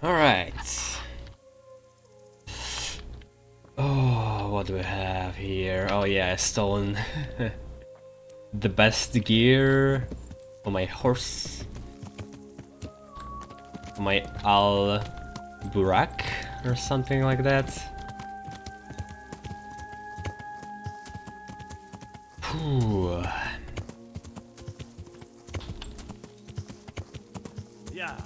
Alright. Oh, what do we have here? Oh yeah, I stolen the best gear for my horse. For my Al Burak or something like that. Whew. Yeah.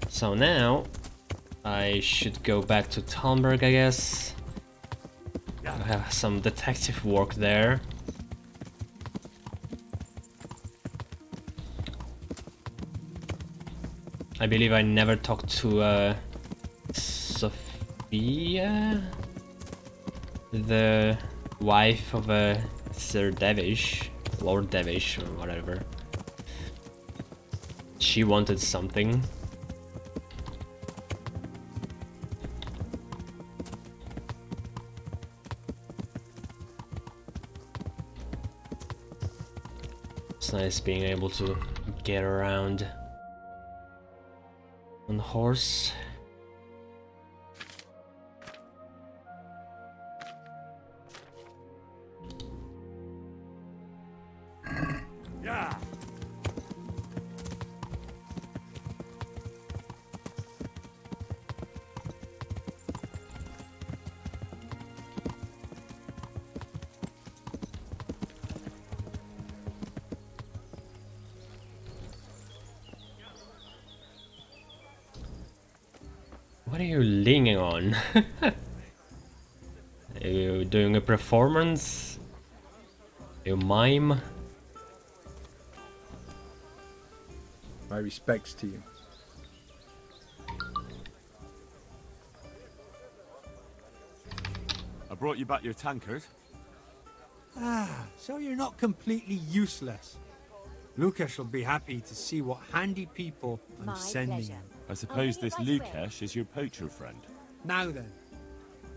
So now I should go back to Talmberg, I guess. I have some detective work there. I believe I never talked to Sophia, the wife of Sir Devish, Lord Devish, or whatever. She wanted something. It's nice being able to get around on the horse. Yeah. What are you leaning on? Are you doing a performance? You mime? My respects to you. I brought you back your tankard. Ah, so you're not completely useless. Lucas will be happy to see what handy people I'm My sending pleasure. him. I suppose bring it this right away. Lukesh is your poacher friend. Now then,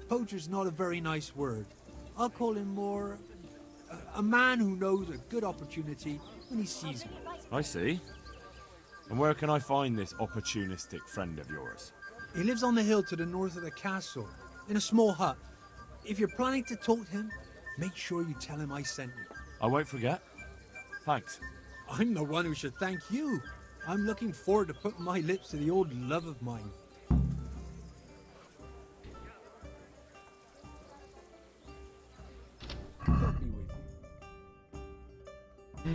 poacher's not a very nice word. I'll call him more a man who knows a good opportunity when he sees one. I see. And where can I find this opportunistic friend of yours? He lives on the hill to the north of the castle, in a small hut. If you're planning to talk to him, make sure you tell him I sent you. I won't forget. Thanks. I'm the one who should thank you. I'm looking forward to putting my lips to the old love of mine. God be with you.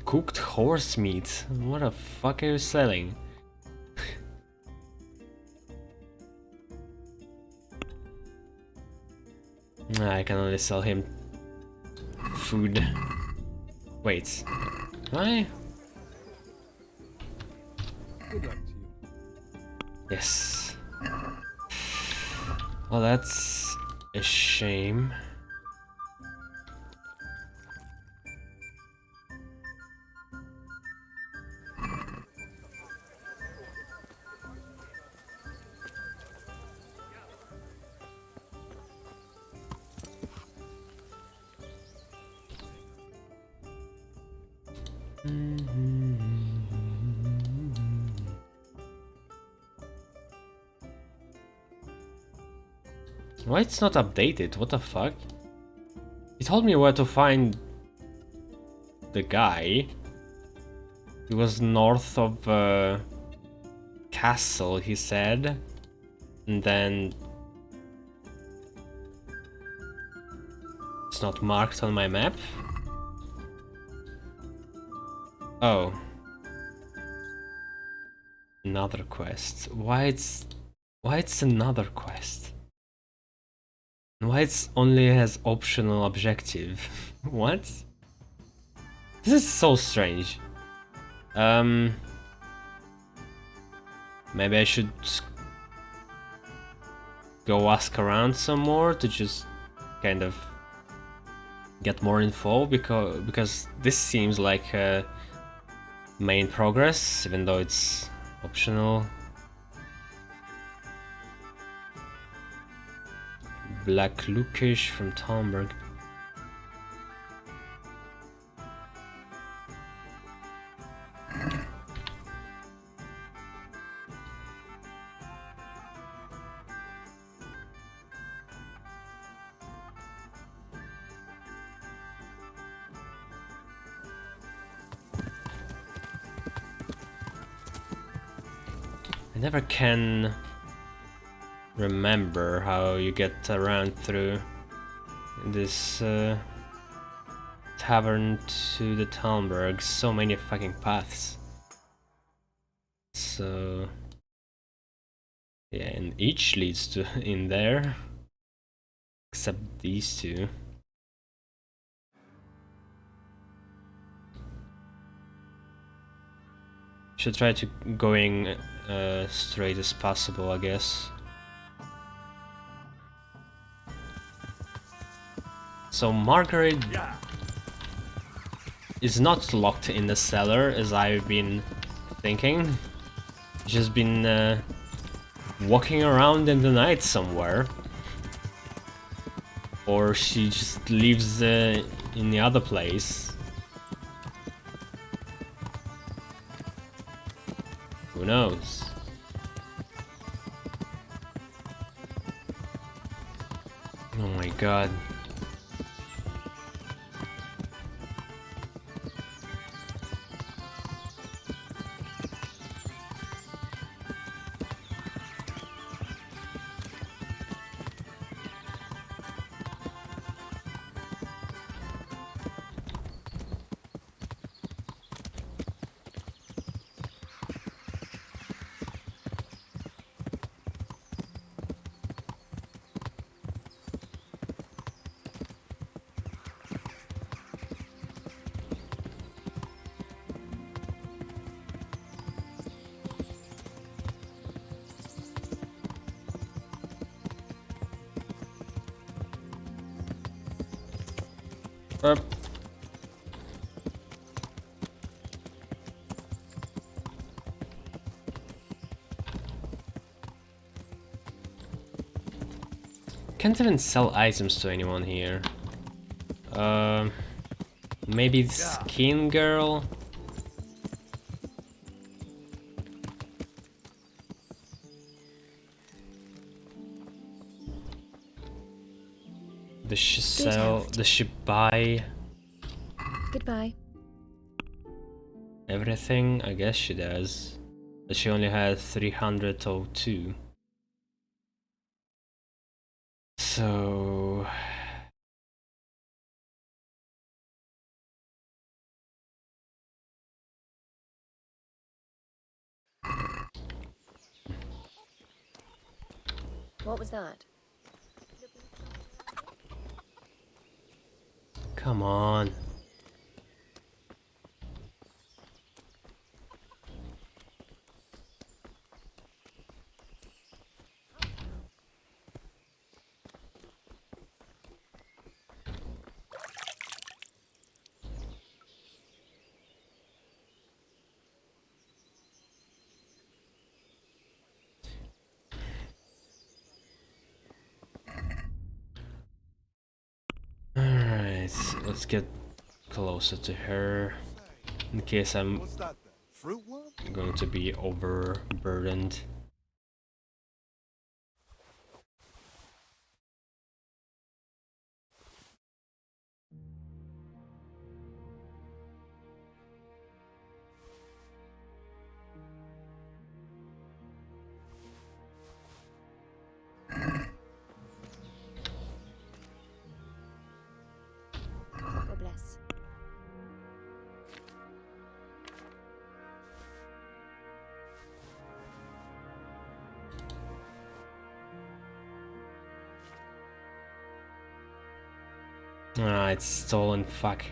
Cooked horse meat? What the fuck are you selling? I can only sell him food. Wait, can I? Good luck to you. Yes. Well, that's a shame. Why it's not updated? What the fuck? He told me where to find the guy. He was north of castle, he said. And then it's not marked on my map. Oh. Another quest. Why it's another quest? Why it's only has optional objective? What? This is so strange. Maybe I should go ask around some more to just kind of get more info, because this seems like main progress, even though it's optional. Black Lukish from Talmberg. never can remember how you get around through this tavern to the Talmberg. So many fucking paths. So yeah, and each leads to in there, except these two. Should try to going straight as possible, I guess. So Margaret is not locked in the cellar as I've been thinking. She's been walking around in the night somewhere. Or she just lives in the other place. Who knows? Oh my god. Up. Can't even sell items to anyone here. Maybe Skin Girl? Does she sell? Does she buy Goodbye. everything? I guess she does. But she only has 302. So What was that? come on. Alright, let's get closer to her in case I'm What's that then? Fruit worm? going to be overburdened. God bless. Ah, it's stolen, fuck.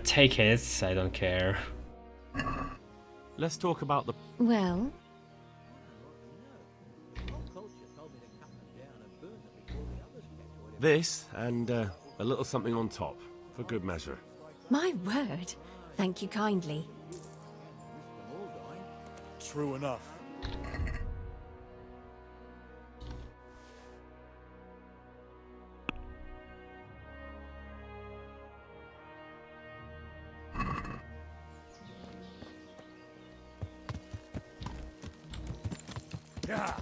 Take it, I don't care. Let's talk about the... Well, This, and a little something on top, for good measure. my word. Thank you kindly. True enough. Yeah.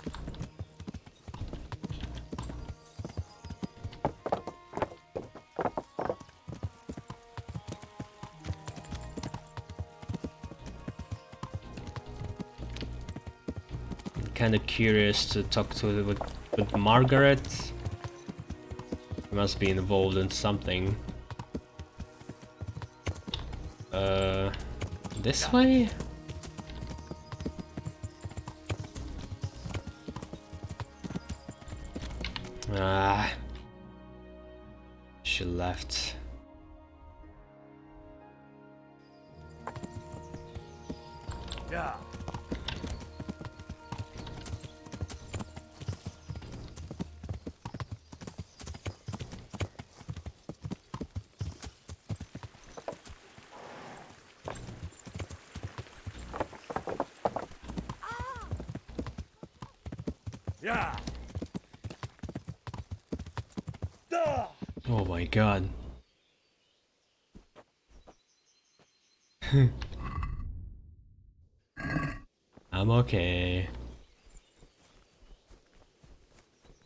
kind of curious to talk to with Margaret. She must be involved in something. This way? Ah, she left. Yeah. Yeah. Oh my god. I'm okay.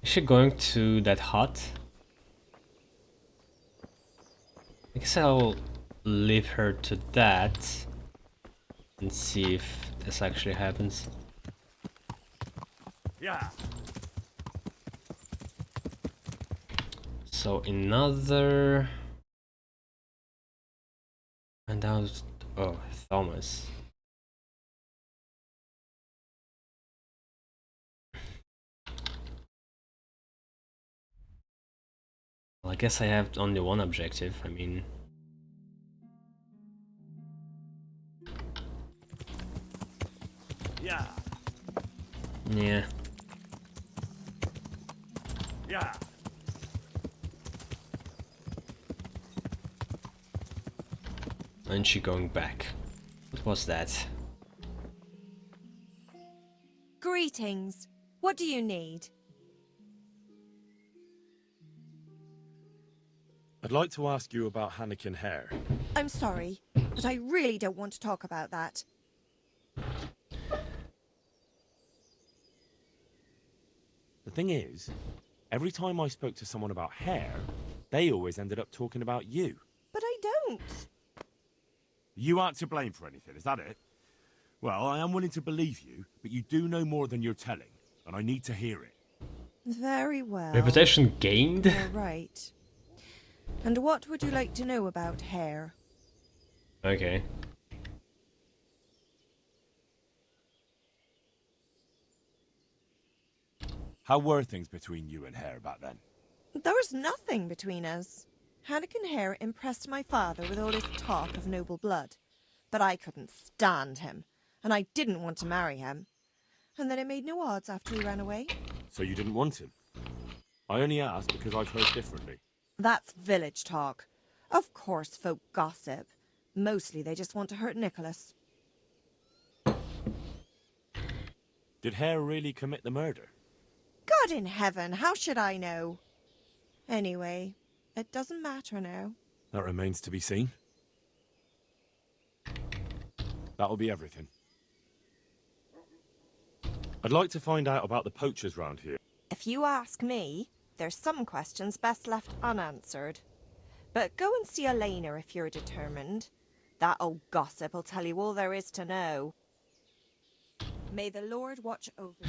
Is she going to that hut? I guess I'll leave her to that and see if this actually happens. Yeah. So another... And down... Oh, Thomas. Well, I guess I have only one objective, I mean... Yeah. Yeah. Yeah. And she going back. What was that? Greetings. What do you need? I'd like to ask you about Hannikin Hare. I'm sorry, but I really don't want to talk about that. The thing is, every time I spoke to someone about Hare, they always ended up talking about you. But I don't. You aren't to blame for anything, is that it? Well, I am willing to believe you, but you do know more than you're telling, and I need to hear it. Very well. Reputation gained? All right. And what would you like to know about Hare? Okay. How were things between you and Hare back then? There was nothing between us. Hannikin Hare impressed my father with all his talk of noble blood. But I couldn't stand him, and I didn't want to marry him. And then it made no odds after he ran away. So you didn't want him? I only asked because I've heard differently. That's village talk. Of course folk gossip. Mostly they just want to hurt Nicholas. Did Hare really commit the murder? God in heaven, how should I know? Anyway, it doesn't matter now. That remains to be seen. That'll be everything. I'd like to find out about the poachers round here. If you ask me, there's some questions best left unanswered. But go and see Elena if you're determined. That old gossip will tell you all there is to know. May the Lord watch over you.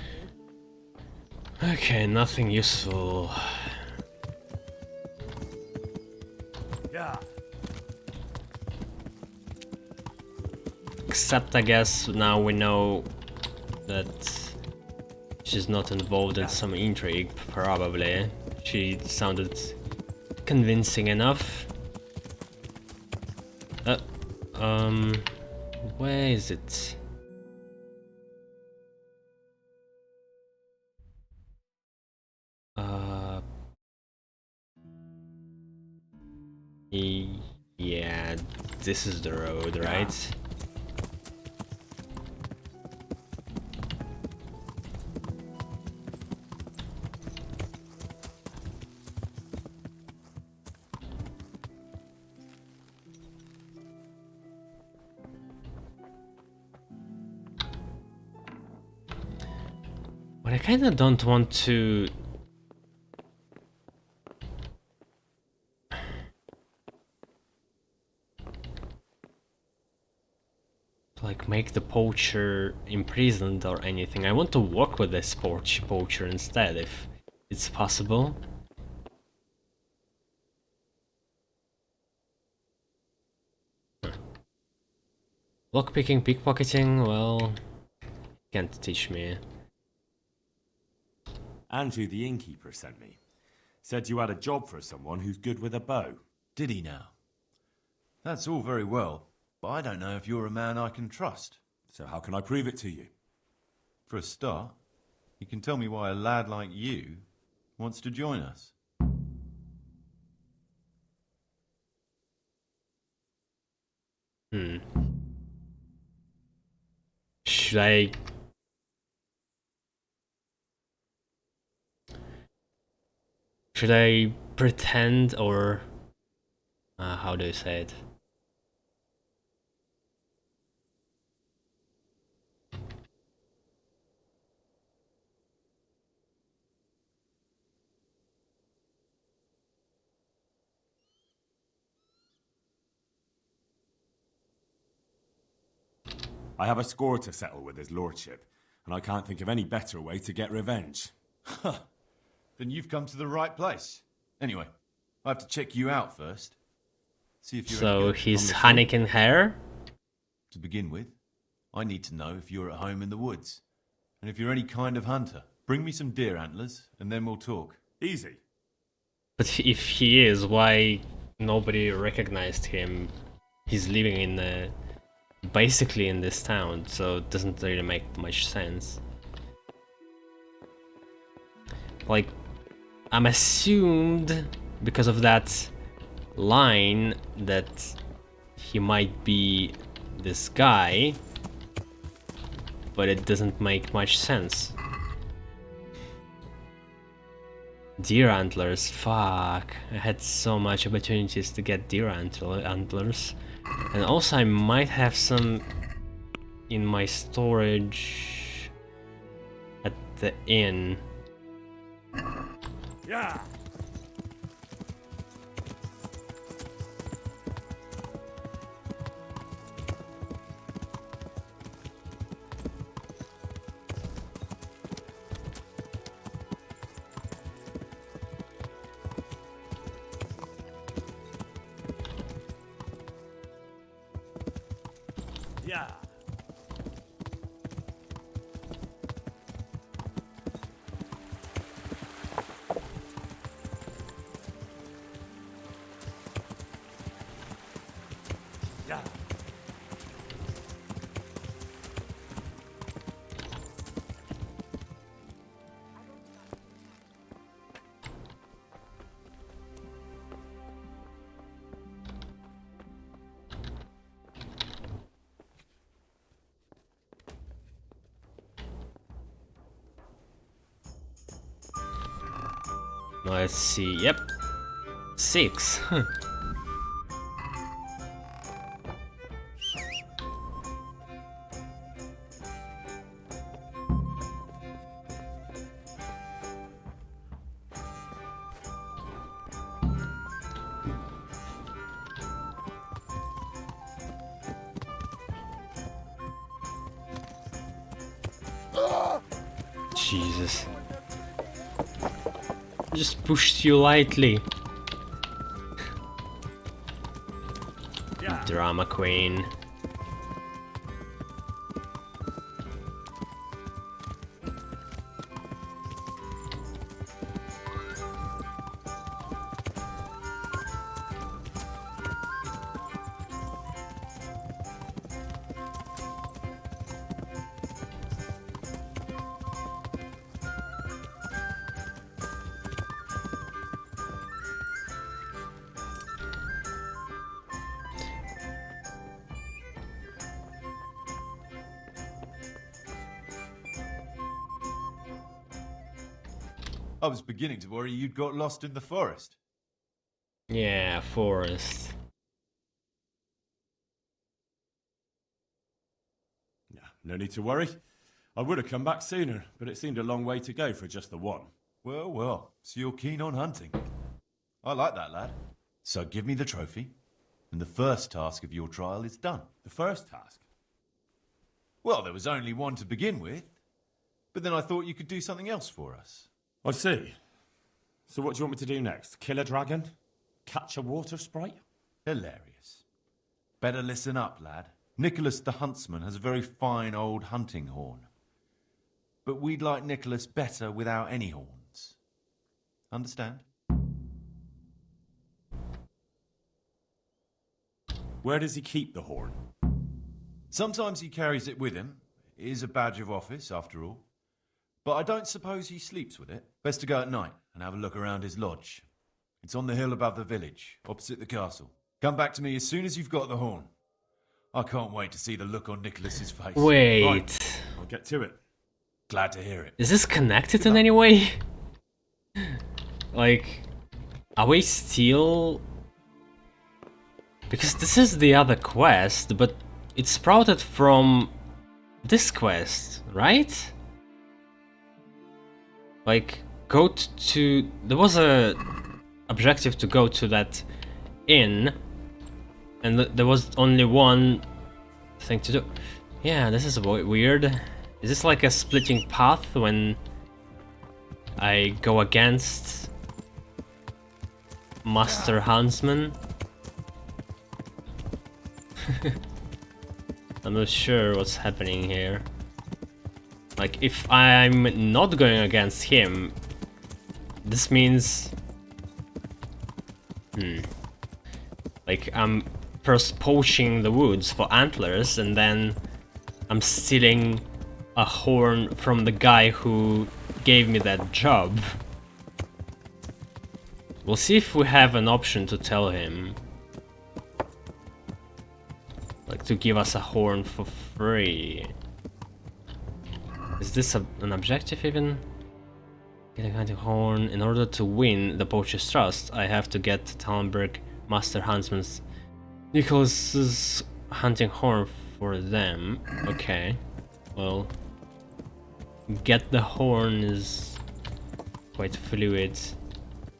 Okay, nothing useful. Yeah. Except I guess now we know that she's not involved in some intrigue, probably. She sounded convincing enough. Where is it? Yeah, this is the road, right? But I kinda don't want to... like make the poacher imprisoned or anything. I want to work with this poacher instead, if it's possible. Lockpicking, pickpocketing, well, can't teach me. Andrew, the innkeeper, sent me. Said you had a job for someone who's good with a bow. Did he now? That's all very well, but I don't know if you're a man I can trust. So how can I prove it to you? For a start, you can tell me why a lad like you wants to join us. Should I... Should I pretend, or... how do you say it? I have a score to settle with his lordship, and I can't think of any better way to get revenge. Then you've come to the right place. Anyway, I have to check you out first. See if you're any So good. he's On the Hannikin hair? To begin with, I need to know if you're at home in the woods, and if you're any kind of hunter. Bring me some deer antlers, and then we'll talk. Easy. But if he is, why nobody recognized him? He's living in basically in this town, so it doesn't really make much sense. Like, I'm assumed because of that line that he might be this guy, but it doesn't make much sense. Deer antlers, fuck. I had so much opportunities to get deer antlers. And also I might have some in my storage at the inn. Yeah. Yeah. Yeah. Let's see, yep. 6. Jesus. Just pushed you lightly. Yeah. Drama queen. I was beginning to worry you'd got lost in the forest. Yeah, forest. Yeah, no need to worry. I would have come back sooner, but it seemed a long way to go for just the one. Well, well, so you're keen on hunting. I like that, lad. So give me the trophy, and the first task of your trial is done. The first task? Well, there was only one to begin with. But then I thought you could do something else for us. I see. So what do you want me to do next? Kill a dragon? Catch a water sprite? Hilarious. Better listen up, lad. Nicholas the Huntsman has a very fine old hunting horn. But we'd like Nicholas better without any horns. Understand? Where does he keep the horn? Sometimes he carries it with him. It is a badge of office, after all. But I don't suppose he sleeps with it. Best to go at night and have a look around his lodge. It's on the hill above the village, opposite the castle. Come back to me as soon as you've got the horn. I can't wait to see the look on Nicholas's face. Wait. Right. I'll get to it. Glad to hear it. Is this connected in any way? Like, are we still... Because this is the other quest, but it sprouted from this quest, right? Like, go to... There was a objective to go to that inn, and there was only one thing to do. Yeah, this is weird. Is this like a splitting path when I go against Master Huntsman? I'm not sure what's happening here. Like, if I'm not going against him, this means... Like, I'm first poaching the woods for antlers, and then I'm stealing a horn from the guy who gave me that job. We'll see if we have an option to tell him. Like, to give us a horn for free. Is this an objective even? Get a hunting horn. In order to win the poacher's trust, I have to get Tallenberg Master Huntsman's Nicholas's hunting horn for them. Okay. Well, get the horn is quite fluid.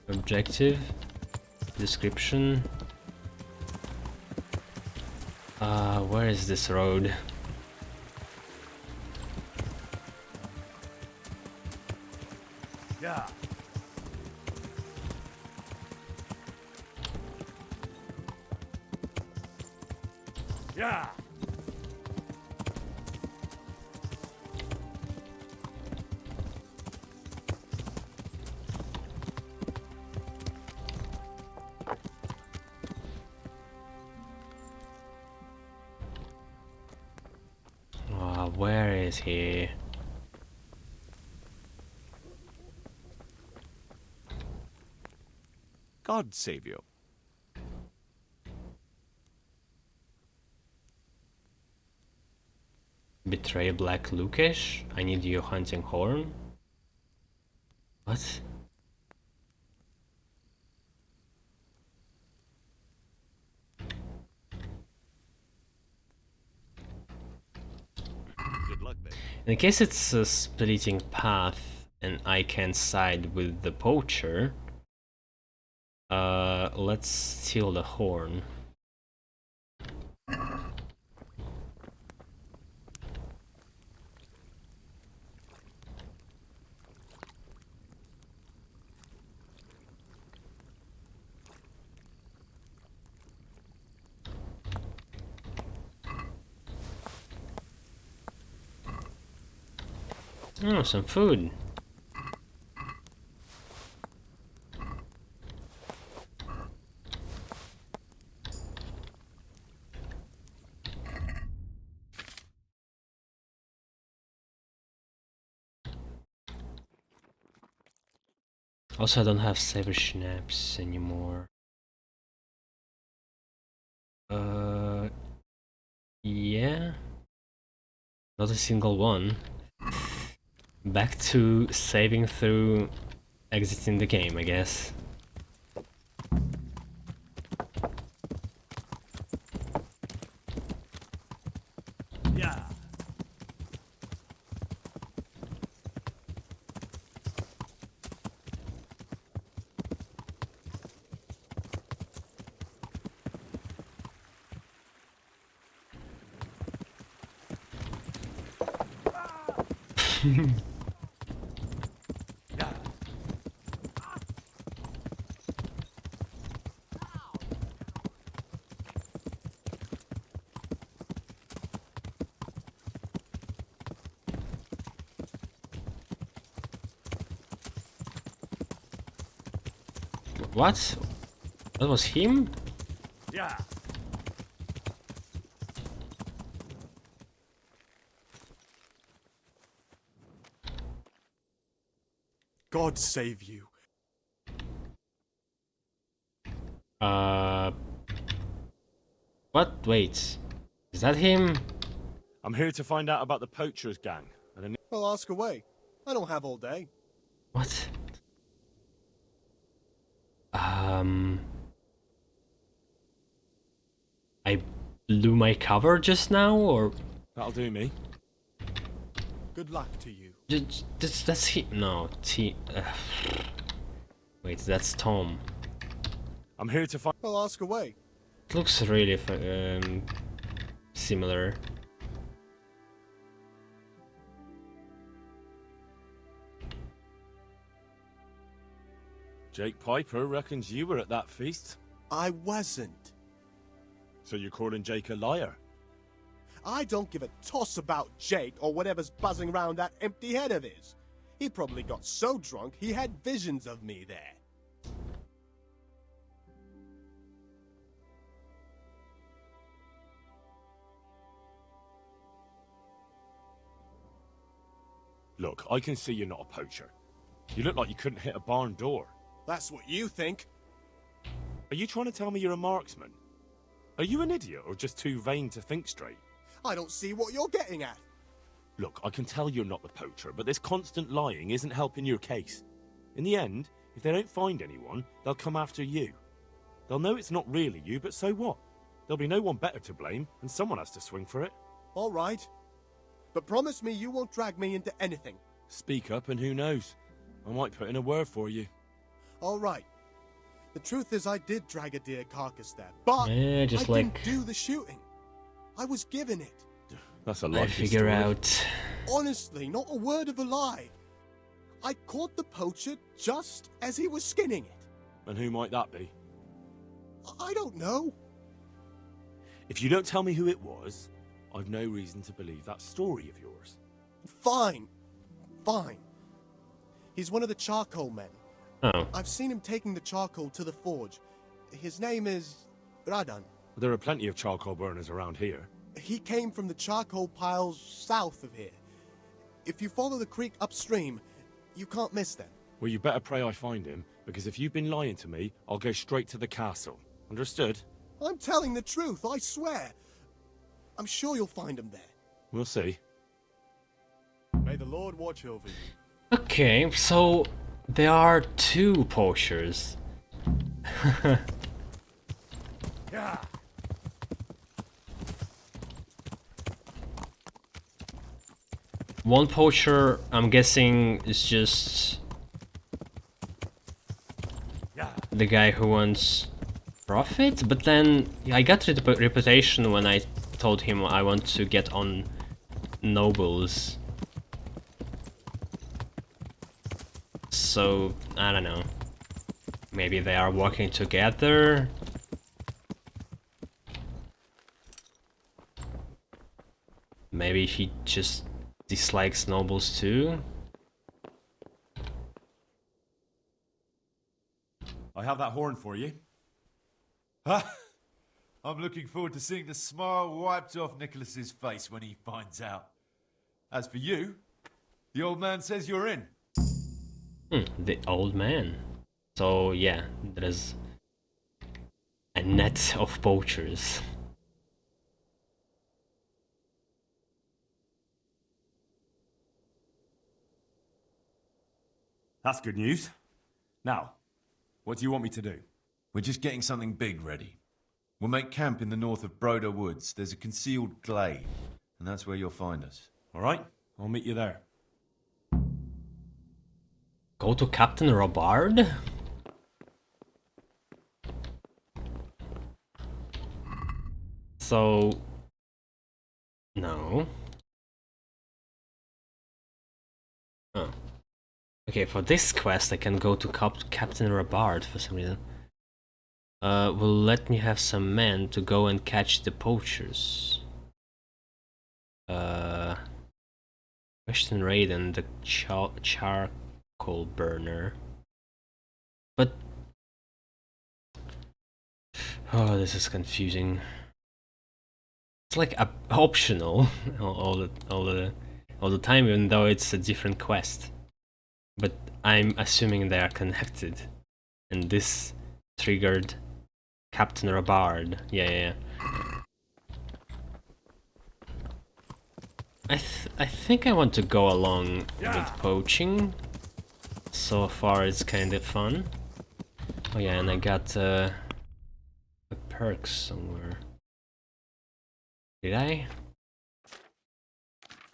Objective. Description. Where is this road? Yeah. Yeah. Where is he? God save you. Betray Black Lukesh? I need your hunting horn? What? Good luck, baby. In case it's a splitting path and I can side with the poacher, let's steal the horn. Oh, some food. Also, I don't have saber schnapps anymore. Yeah. Not a single one. Back to saving through exiting the game, I guess. Yeah. What? That was him? Yeah. God save you. Uh... What? Wait. Is that him? I'm here to find out about the poachers gang. And Well, ask away. I don't have all day. What? I blew my cover just now, or that'll do me. Good luck to you. that's he? No, wait, that's Tom. I'm here to find. Well, ask away. It looks really similar. Jake Piper reckons you were at that feast. I wasn't. So you're calling Jake a liar? I don't give a toss about Jake or whatever's buzzing around that empty head of his. He probably got so drunk he had visions of me there. Look, I can see you're not a poacher. You look like you couldn't hit a barn door. That's what you think. Are you trying to tell me you're a marksman? Are you an idiot or just too vain to think straight? I don't see what you're getting at. Look, I can tell you're not the poacher, but this constant lying isn't helping your case. In the end, if they don't find anyone, they'll come after you. They'll know it's not really you, but so what? There'll be no one better to blame, and someone has to swing for it. All right. But promise me you won't drag me into anything. Speak up and who knows? I might put in a word for you. All right. The truth is I did drag a deer carcass there, but Yeah, just I like didn't do the shooting. I was given it. That's a I likely figure story. out. Honestly, not a word of a lie. I caught the poacher just as he was skinning it. And who might that be? I don't know. If you don't tell me who it was, I've no reason to believe that story of yours. Fine. Fine. He's one of the charcoal men. Oh, I've seen him taking the charcoal to the forge. His name is Radan. There are plenty of charcoal burners around here. He came from the charcoal piles south of here. If you follow the creek upstream, you can't miss them. Well, you better pray I find him, because if you've been lying to me, I'll go straight to the castle. Understood? I'm telling the truth, I swear. I'm sure you'll find him there. We'll see. May the Lord watch over you. okay. So there are two poachers. Yeah. One poacher, I'm guessing, is just the guy who wants profit, but then I got reputation when I told him I want to get on nobles. So, I don't know. Maybe they are working together. Maybe he just dislikes nobles too. I have that horn for you. Ha! I'm looking forward to seeing the smile wiped off Nicholas's face when he finds out. As for you, the old man says you're in. The old man. So yeah, there's a net of poachers. That's good news. Now, what do you want me to do? We're just getting something big ready. We'll make camp in the north of Broder Woods. There's a concealed glade, and that's where you'll find us. All right, I'll meet you there. Go to Captain Robard? So... no. Okay, for this quest I can go to Captain Rabard for some reason. Will let me have some men to go and catch the poachers. Question Raiden, the charcoal burner. But oh, this is confusing. It's like optional all the time, even though it's a different quest. But I'm assuming they are connected, and this triggered Captain Rabard. Yeah. I think I want to go along with poaching. So far it's kind of fun. Oh yeah, and I got a perk somewhere. Did I?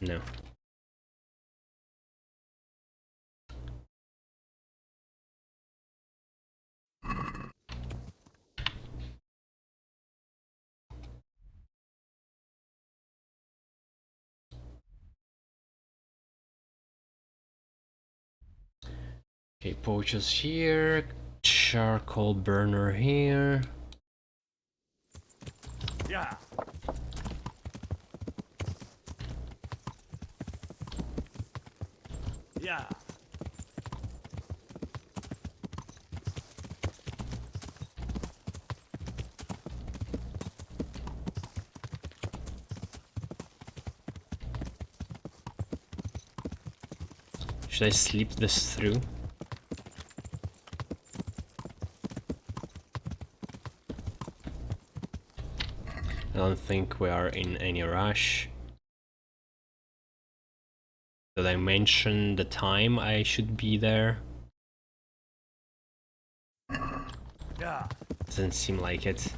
No. Okay, poachers here, charcoal burner here. Yeah. Yeah. Should I sleep this through? I don't think we are in any rush. Did I mention the time I should be there? Yeah. Doesn't seem like it.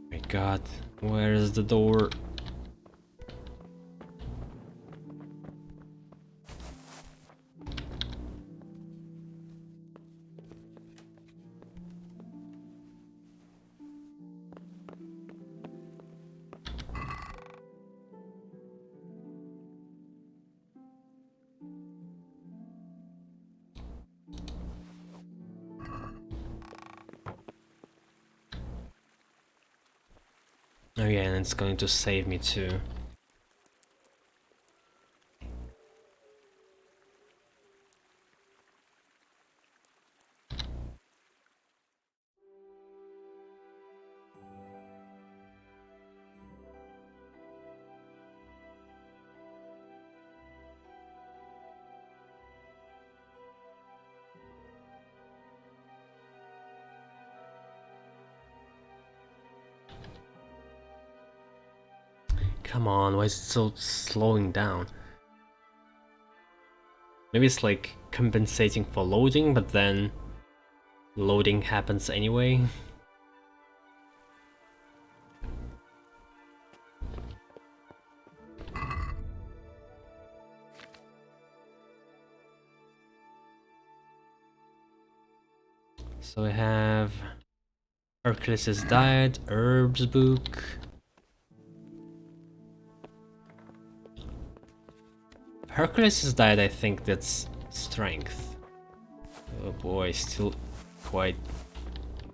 My god, where is the door? Oh yeah, and it's going to save me too. Come on, why is it so slowing down? Maybe it's like compensating for loading, but then loading happens anyway. So I have Hercules' diet, herbs book. Hercules' diet, I think that's strength. Oh boy, still quite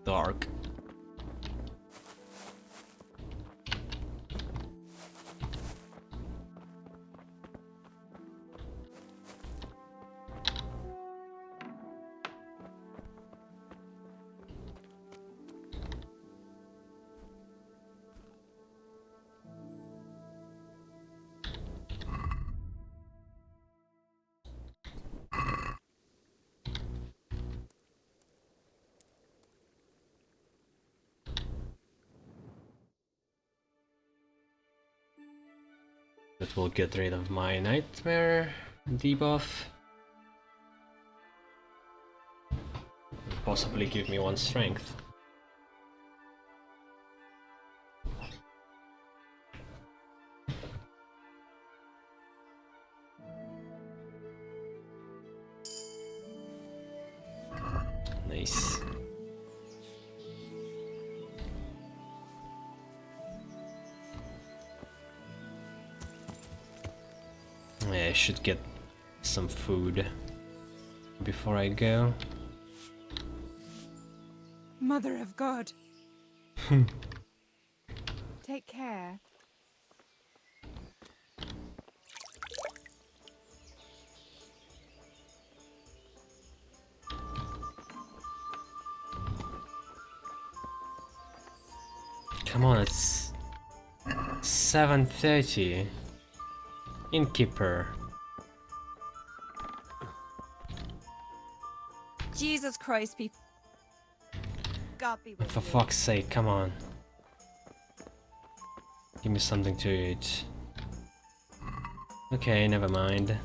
dark. That will get rid of my nightmare debuff. possibly give me 1 strength. Nice. Yeah, I should get some food before I go. Mother of God. Take care. Come on, it's 7:30. Innkeeper. Jesus Christ, people. God be with For you. fuck's sake, come on. Give me something to eat. Okay, never mind.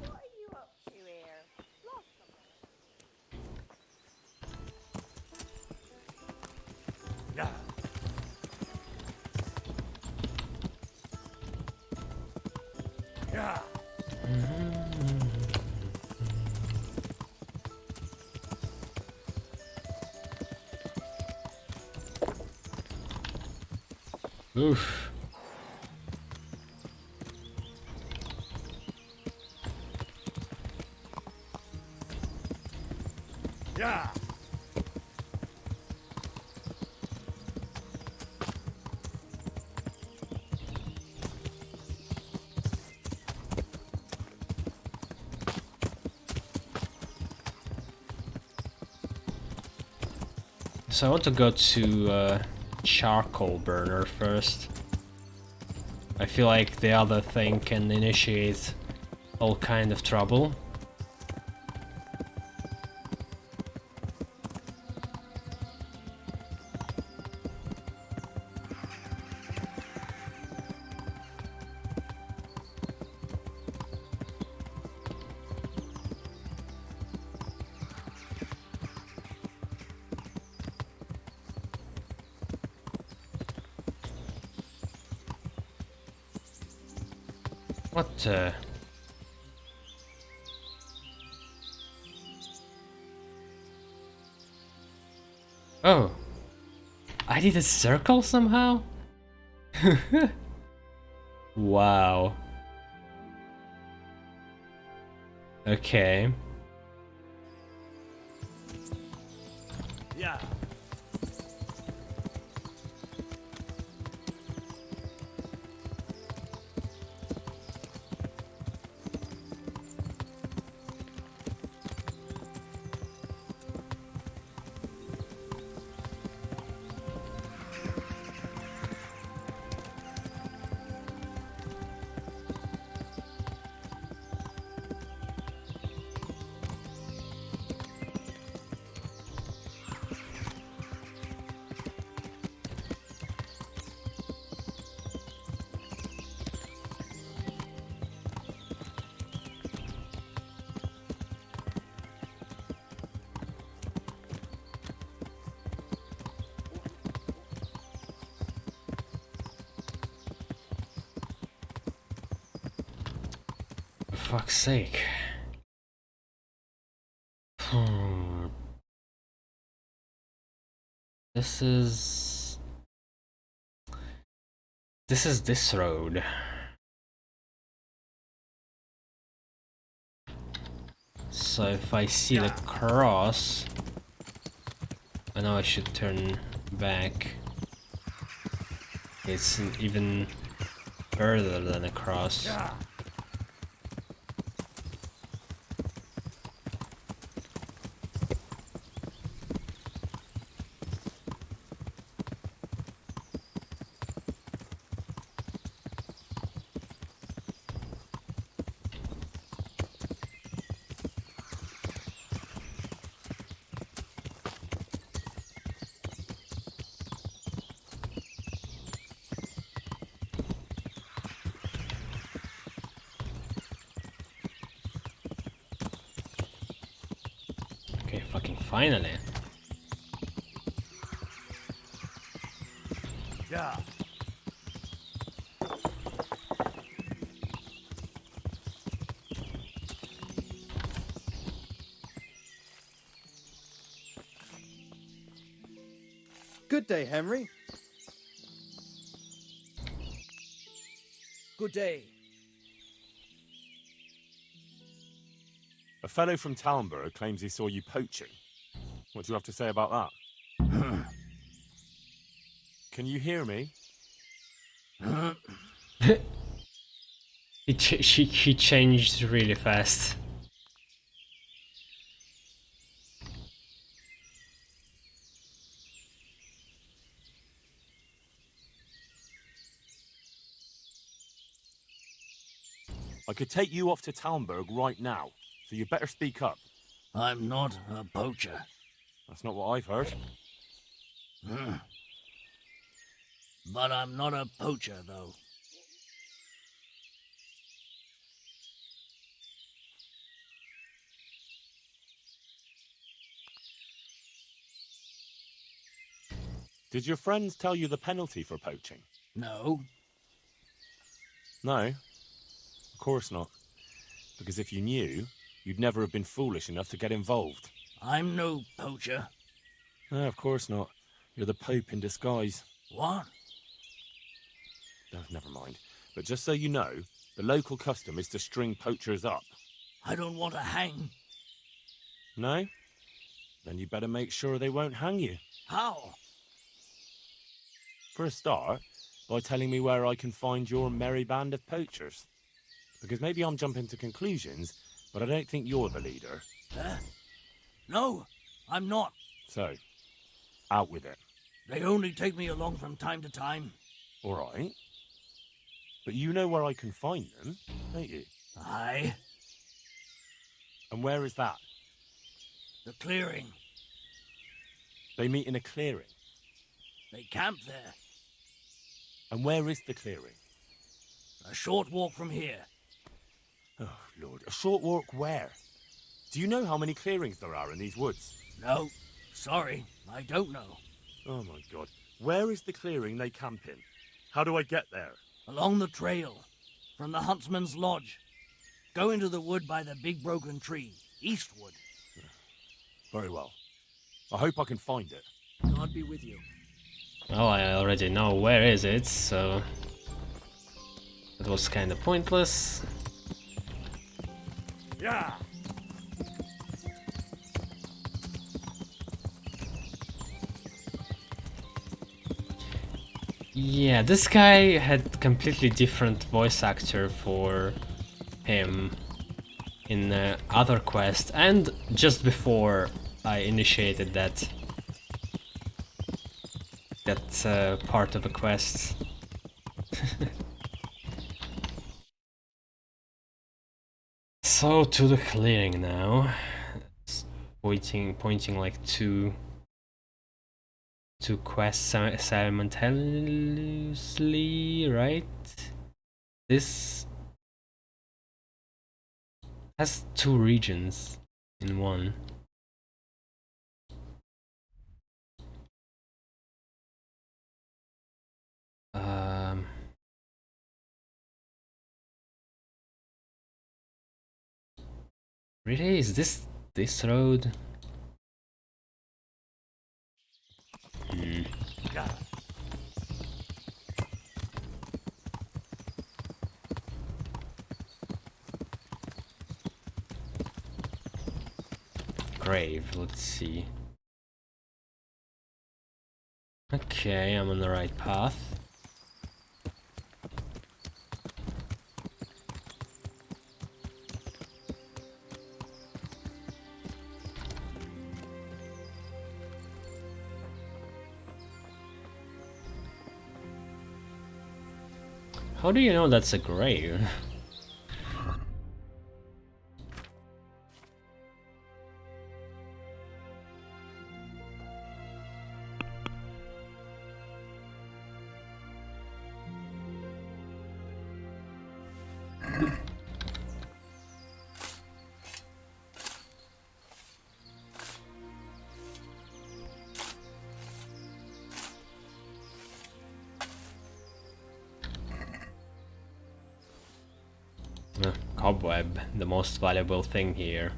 What are you up to here? Lost somewhere? Yeah. Yeah. Oof. Yeah. So I want to go to charcoal burner first. I feel like the other thing can initiate all kind of trouble. What Oh. I did a circle somehow? Wow. Okay. Yeah. For fuck's sake. This is this road. So if I see the cross, I know I should turn back. It's even further than a cross. Yeah. Fucking finally. Yeah. Good day, Henry. Good day. A fellow from Talmberg claims he saw you poaching. What do you have to say about that? Can you hear me? He changed really fast. I could take you off to Talmberg right now, so you better speak up. I'm not a poacher. That's not what I've heard. But I'm not a poacher, though. Did your friends tell you the penalty for poaching? No. No? Of course not. Because if you knew, you'd never have been foolish enough to get involved. I'm no poacher. No, of course not. You're the Pope in disguise. What? Oh, never mind. But just so you know, the local custom is to string poachers up. I don't want to hang. No? Then you better make sure they won't hang you. How? For a start, by telling me where I can find your merry band of poachers. Because maybe I'm jumping to conclusions, but I don't think you're the leader. No, I'm not. So, out with it. They only take me along from time to time. All right. But you know where I can find them, don't you? Aye. And where is that? The clearing. They meet in a clearing. They camp there. And where is the clearing? A short walk from here. Oh, Lord. A short walk where? Do you know how many clearings there are in these woods? No. Sorry, I don't know. Oh, my God. Where is the clearing they camp in? How do I get there? Along the trail. From the huntsman's lodge. Go into the wood by the big broken tree. Eastward. Very well. I hope I can find it. God be with you. Oh, I already know where is it, so it was kind of pointless. Yeah. Yeah, this guy had completely different voice actor for him in other quest and just before I initiated that part of the quest. So to the clearing now. It's pointing like two quests simultaneously, right? This has two regions in one. Really? Is this road? Yeah. Grave, let's see. Okay, I'm on the right path. How do you know that's a grave? cobweb, the most valuable thing here.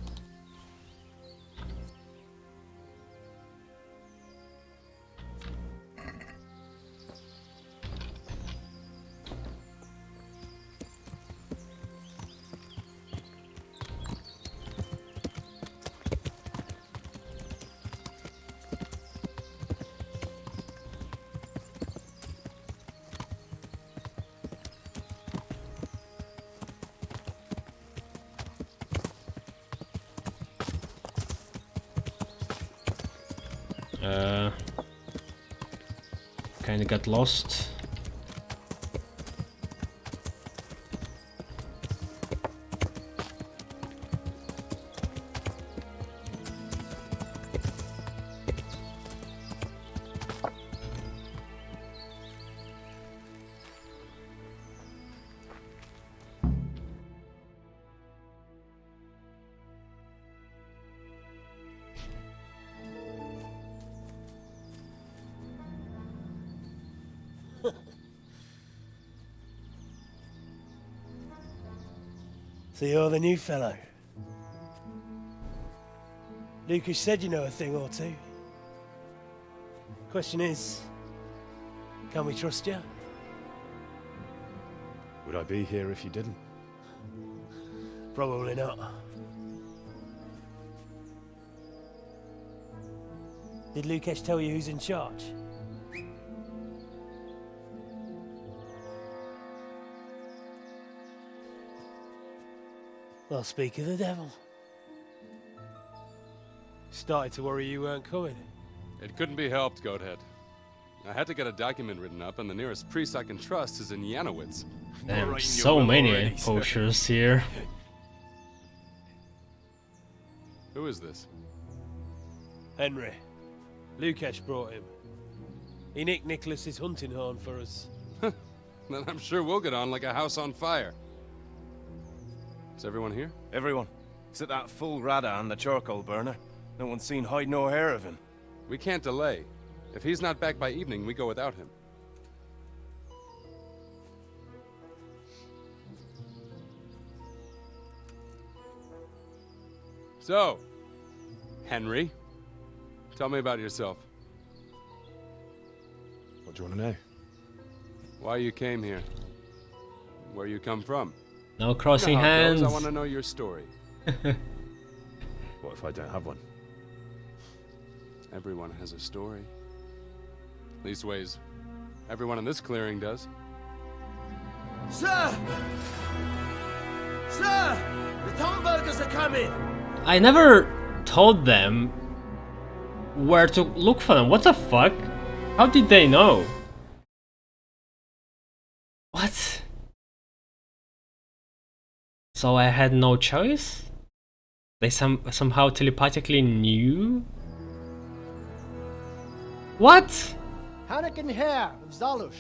Kinda got lost. So you're the new fellow. Lucas said you know a thing or two. Question is, can we trust you? Would I be here if you didn't? Probably not. Did Lucas tell you who's in charge? Well, speak of the devil. Started to worry you weren't coming. It couldn't be helped, Goathead. I had to get a document written up, and the nearest priest I can trust is in Janowitz. Damn, so many poachers here. Who is this? Henry. Lucas brought him. He nicked Nicholas's hunting horn for us. Then I'm sure we'll get on like a house on fire. Is everyone here? Everyone. Except that fool Rada and the charcoal burner. No one's seen hide nor hair of him. We can't delay. If he's not back by evening, we go without him. So, Henry, tell me about yourself. What do you want to know? Why you came here. Where you come from. No crossing You know how it hands. goes. I want to know your story. What if I don't have one? Everyone has a story. Leastways, everyone in this clearing does. Sir! Sir! The Thornburgers are coming! I never told them where to look for them. What the fuck? How did they know? What? So I had no choice? They somehow telepathically knew? What? Hannikin Hare of Zalush,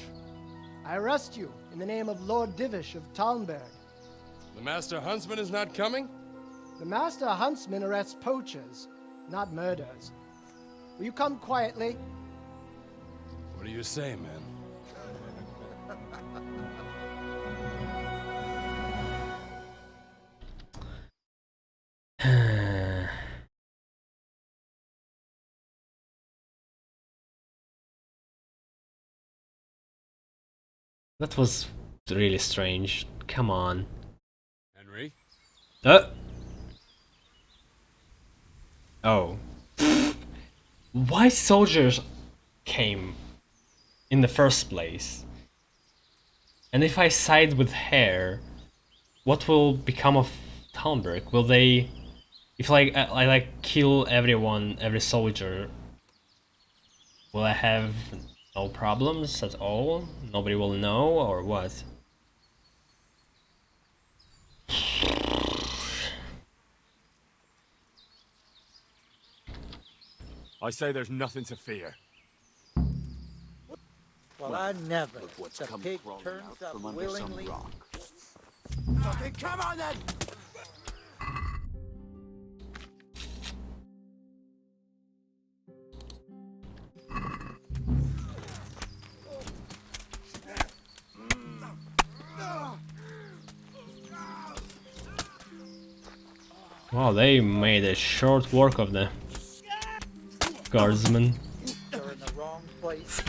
I arrest you in the name of Lord Divish of Talmberg. The Master Huntsman is not coming? The Master Huntsman arrests poachers, not murderers. Will you come quietly? What do you say, man? That was really strange. Come on. Henry? Oh. Why soldiers came in the first place? And if I side with Hare, what will become of Talmberg? Will they... If I like kill everyone, every soldier, will I have no problems at all? Nobody will know, or what? I say there's nothing to fear. Well, I never. The pig turns up willingly. Okay, come on then! Wow, they made a short work of the guardsmen. They're in the wrong place.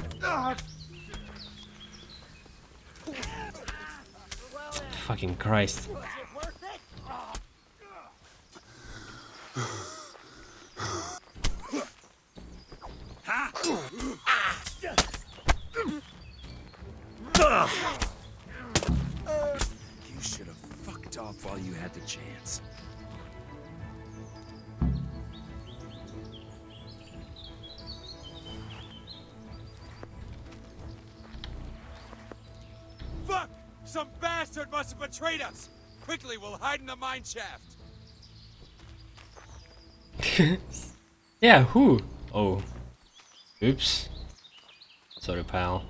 Fucking Christ. You should have fucked off while you had the chance. Fuck! Some bastard must have betrayed us! Quickly, we'll hide in the mine shaft! Yeah, who? Oh. Oops. Sorry, pal.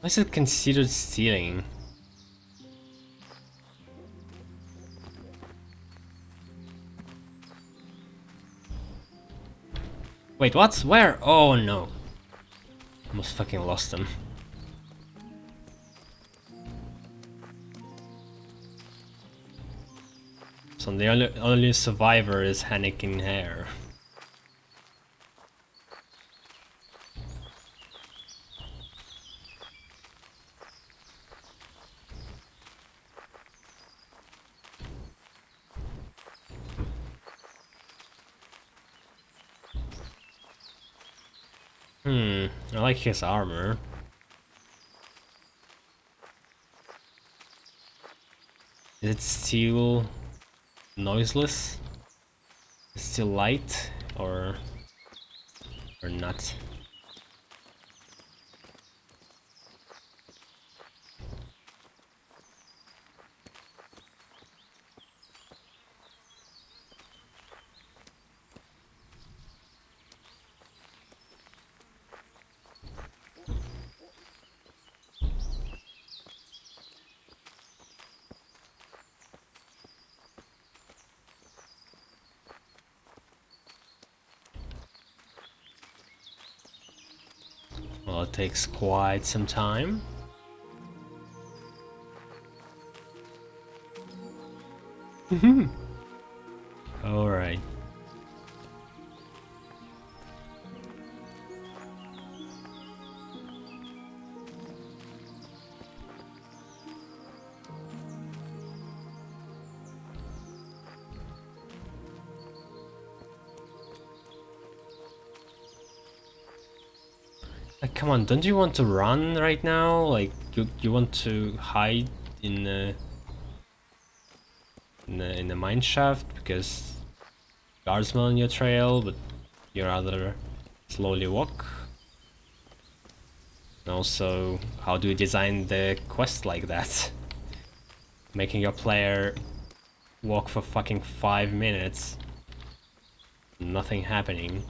Why is it considered stealing? Wait, what? Where? Oh no. Almost fucking lost them. So the only survivor is Hannikin Hare. I like his armor. Is it still noiseless? Is it still light or not? Well, it takes quite some time. Alright. Like, come on, don't you want to run right now? Like, you want to hide in the mine shaft because guardsmen on your trail, but you rather slowly walk. And also, how do you design the quest like that? Making your player walk for fucking 5 minutes, nothing happening.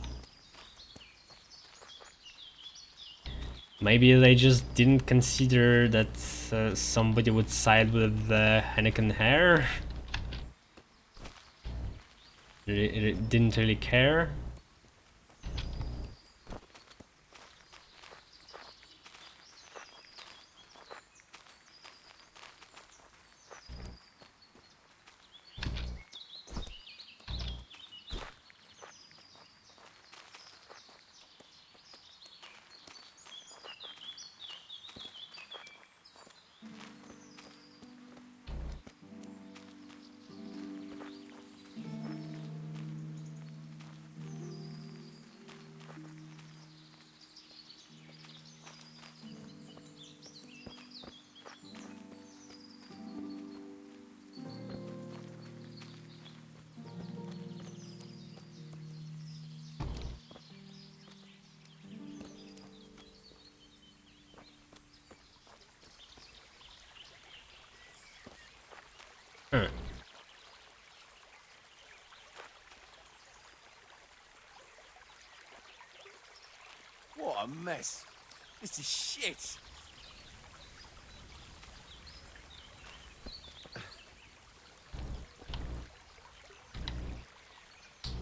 Maybe they just didn't consider that somebody would side with the Hannikin Hare. Didn't really care. Huh. What a mess. This is shit.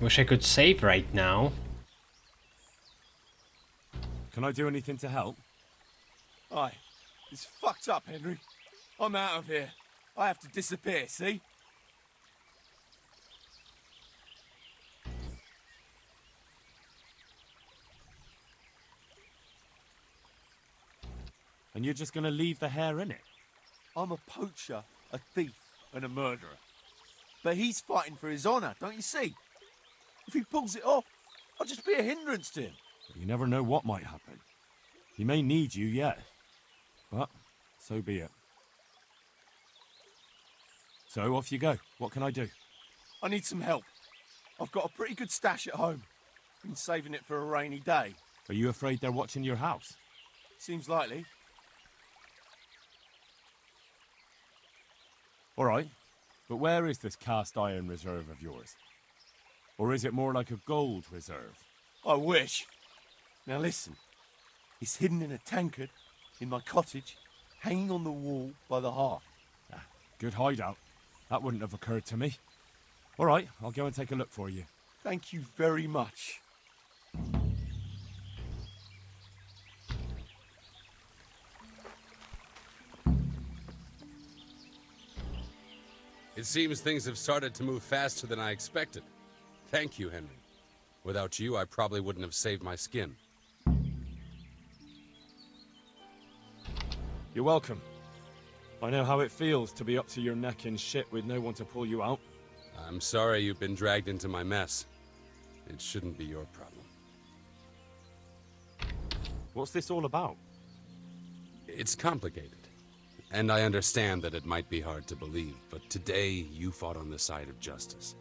Wish I could save right now. Can I do anything to help? Aye. It's fucked up, Henry. I'm out of here. I have to disappear, see? And you're just gonna leave the hare in it? I'm a poacher, a thief, and a murderer. But he's fighting for his honour, don't you see? If he pulls it off, I'll just be a hindrance to him. But you never know what might happen. He may need you yet. But so be it. So off you go. What can I do? I need some help. I've got a pretty good stash at home. Been saving it for a rainy day. Are you afraid they're watching your house? Seems likely. All right. But where is this cast iron reserve of yours? Or is it more like a gold reserve? I wish. Now listen. It's hidden in a tankard in my cottage, hanging on the wall by the hearth. Good hideout. That wouldn't have occurred to me. All right, I'll go and take a look for you. Thank you very much. It seems things have started to move faster than I expected. Thank you, Henry. Without you, I probably wouldn't have saved my skin. You're welcome. I know how it feels to be up to your neck in shit with no one to pull you out. I'm sorry you've been dragged into my mess. It shouldn't be your problem. What's this all about? It's complicated. And I understand that it might be hard to believe, but today you fought on the side of justice.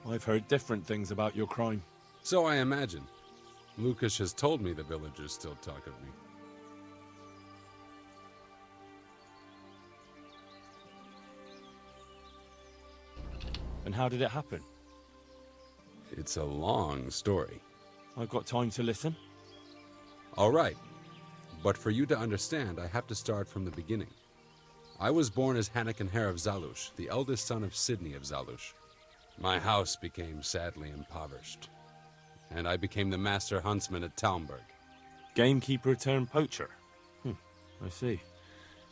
I've heard different things about your crime. So I imagine. Lucas has told me the villagers still talk of me. And how did it happen? It's a long story. I've got time to listen. All right. But for you to understand, I have to start from the beginning. I was born as Hannikin Hare of Zalush, the eldest son of Sidney of Zalush. My house became sadly impoverished, and I became the master huntsman at Talmberg. Gamekeeper turned poacher. I see.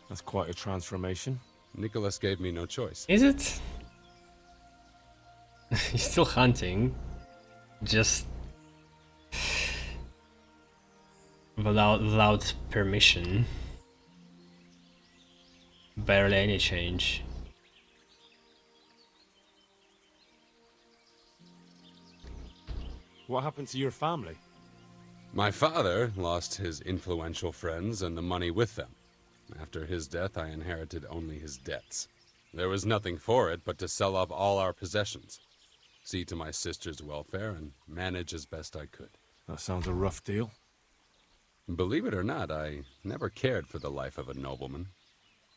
That's quite a transformation. Nicholas gave me no choice. Is it? He's still hunting. Just without permission. Barely any change. What happened to your family? My father lost his influential friends and the money with them. After his death, I inherited only his debts. There was nothing for it but to sell off all our possessions, see to my sister's welfare, and manage as best I could. That sounds a rough deal. Believe it or not, I never cared for the life of a nobleman.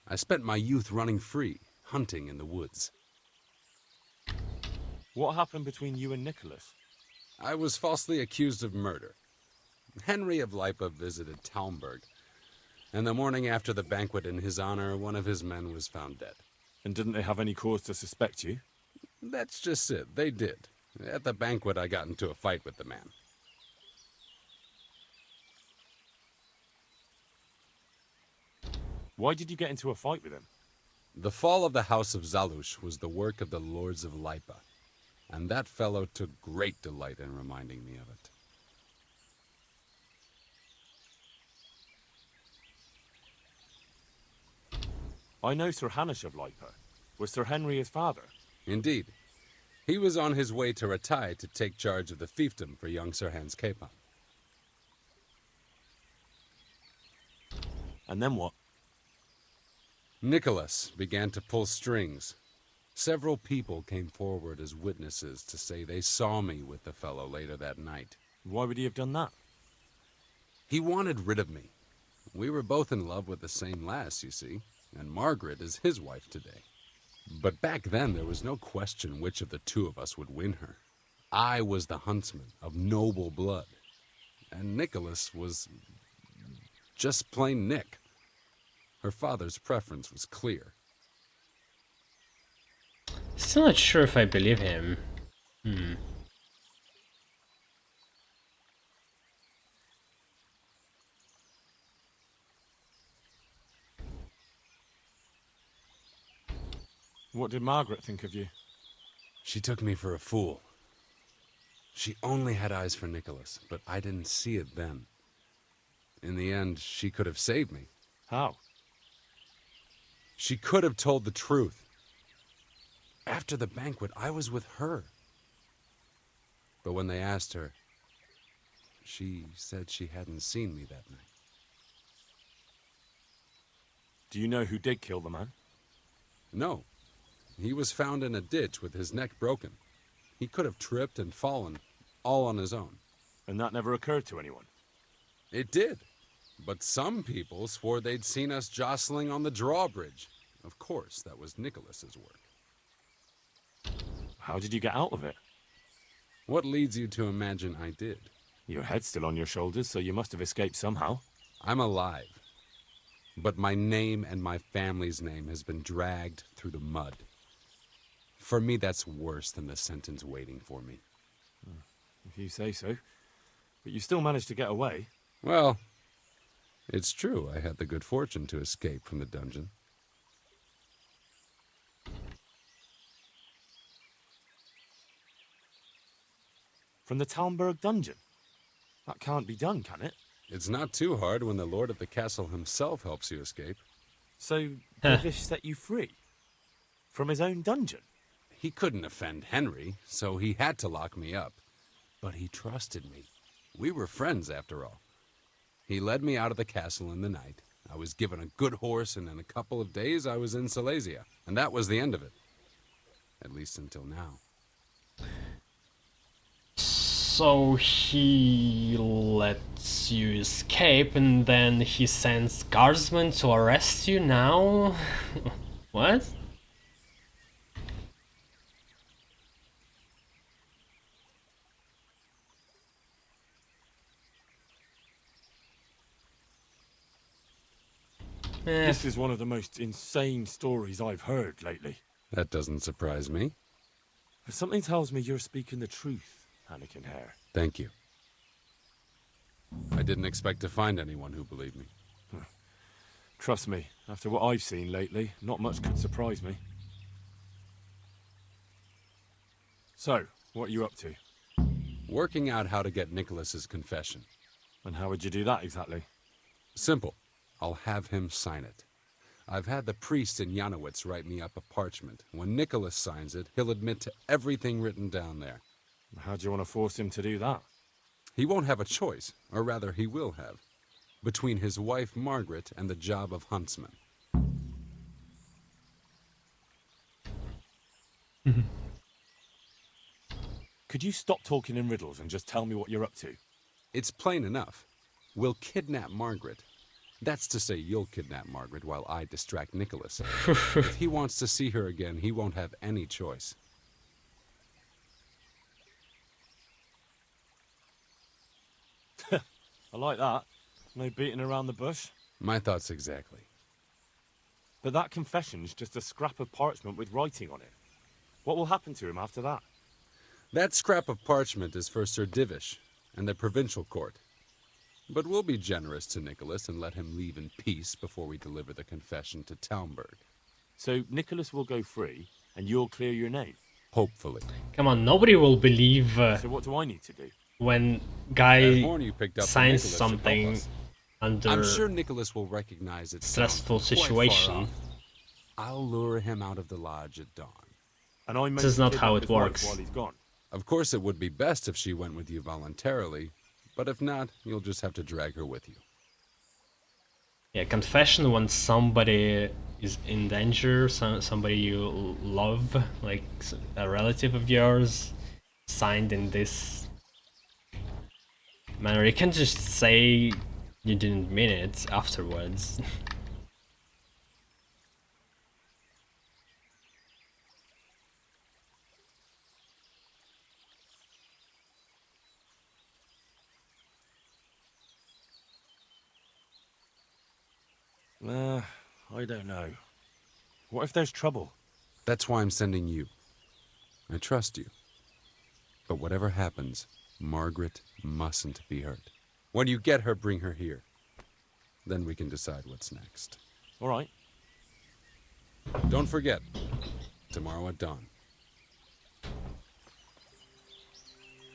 I spent my youth running free, hunting in the woods. What happened between you and Nicholas? I was falsely accused of murder. Henry of Lipa visited Talmberg, and the morning after the banquet in his honor, one of his men was found dead. And didn't they have any cause to suspect you? That's just it. They did. At the banquet, I got into a fight with the man. Why did you get into a fight with him? The fall of the House of Zalush was the work of the Lords of Lipa, and that fellow took great delight in reminding me of it. I know Sir Hanish of Lipa. Was Sir Henry his father? Indeed. He was on his way to Ratai to take charge of the fiefdom for young Sir Hans Capon. And then what? Nicholas began to pull strings. Several people came forward as witnesses to say they saw me with the fellow later that night. Why would he have done that? He wanted rid of me. We were both in love with the same lass, you see, and Margaret is his wife today. But back then there was no question which of the two of us would win her. I was the huntsman of noble blood, and Nicholas was just plain Nick. Her father's preference was clear. Still not sure if I believe him. What did Margaret think of you? She took me for a fool. She only had eyes for Nicholas, but I didn't see it then. In the end, she could have saved me. How? She could have told the truth. After the banquet, I was with her. But when they asked her, she said she hadn't seen me that night. Do you know who did kill the man? No. He was found in a ditch with his neck broken. He could have tripped and fallen, all on his own. And that never occurred to anyone? It did. But some people swore they'd seen us jostling on the drawbridge. Of course, that was Nicholas's work. How did you get out of it? What leads you to imagine I did? Your head's still on your shoulders, so you must have escaped somehow. I'm alive. But my name and my family's name has been dragged through the mud. For me, that's worse than the sentence waiting for me. If you say so. But you still managed to get away. Well, it's true I had the good fortune to escape from the dungeon. From the Talmberg dungeon? That can't be done, can it? It's not too hard when the lord of the castle himself helps you escape. So, Divish set you free? From his own dungeon? He couldn't offend Henry, so he had to lock me up. But he trusted me. We were friends, after all. He led me out of the castle in the night. I was given a good horse, and in a couple of days I was in Silesia. And that was the end of it. At least until now. So he lets you escape and then he sends guardsmen to arrest you now? What? This is one of the most insane stories I've heard lately. That doesn't surprise me. But something tells me you're speaking the truth, Anakin Hare. Thank you. I didn't expect to find anyone who believed me. Trust me, after what I've seen lately, not much could surprise me. So, what are you up to? Working out how to get Nicholas's confession. And how would you do that exactly? Simple. I'll have him sign it. I've had the priest in Janowitz write me up a parchment. When Nicholas signs it, he'll admit to everything written down there. How do you want to force him to do that? He won't have a choice, or rather he will have, between his wife Margaret and the job of huntsman. Could you stop talking in riddles and just tell me what you're up to? It's plain enough. We'll kidnap Margaret. That's to say, you'll kidnap Margaret while I distract Nicholas. If he wants to see her again, he won't have any choice. I like that. No beating around the bush. My thoughts exactly. But that confession's just a scrap of parchment with writing on it. What will happen to him after that? That scrap of parchment is for Sir Divish and the provincial court. But we'll be generous to Nicholas and let him leave in peace before we deliver the confession to Talmberg. So Nicholas will go free, and you'll clear your name? Hopefully. Come on, nobody will believe So what do I need to do? when guy horn you picked up from signs Nicholas should help something us. under I'm sure Nicholas will recognize it. stressful quite far situation. off. I'll lure him out of the lodge at dawn. And I This is not how it works. While he's gone. Of course, it would be best if she went with you voluntarily, but if not, you'll just have to drag her with you. Yeah, confession when somebody is in danger, somebody you love, like a relative of yours, signed in this manner. You can't just say you didn't mean it afterwards. I don't know. What if there's trouble? That's why I'm sending you. I trust you. But whatever happens, Margaret mustn't be hurt. When you get her, bring her here. Then we can decide what's next. All right. Don't forget, Tomorrow at dawn.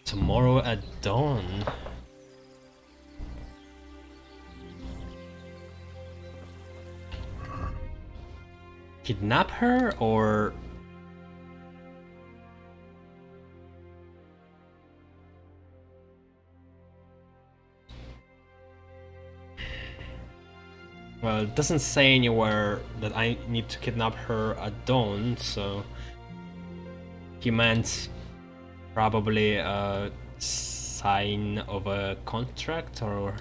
Tomorrow at dawn. Kidnap her or... Well, it doesn't say anywhere that I need to kidnap her at dawn, so he meant probably a sign of a contract or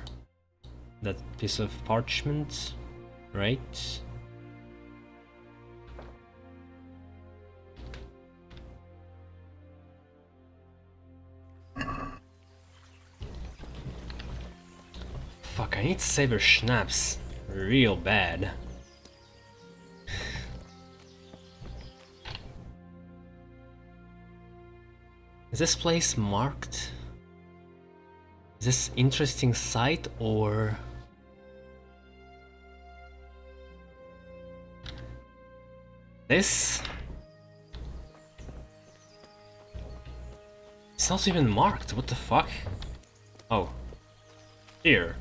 that piece of parchment, right? Fuck, I need to save her schnapps real bad. Is this place marked? Is this interesting sight or... This? It's not even marked, what the fuck? Oh. Here.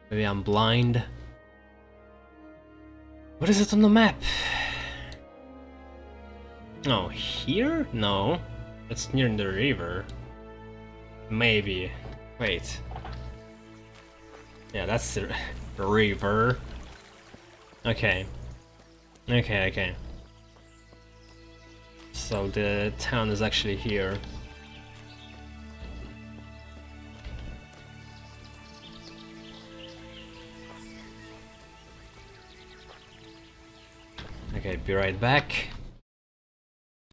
Maybe I'm blind. What is it on the map? Oh, here? No. It's near the river. Maybe. Wait. Yeah, that's the river. Okay. Okay. So the town is actually here. Okay, be right back.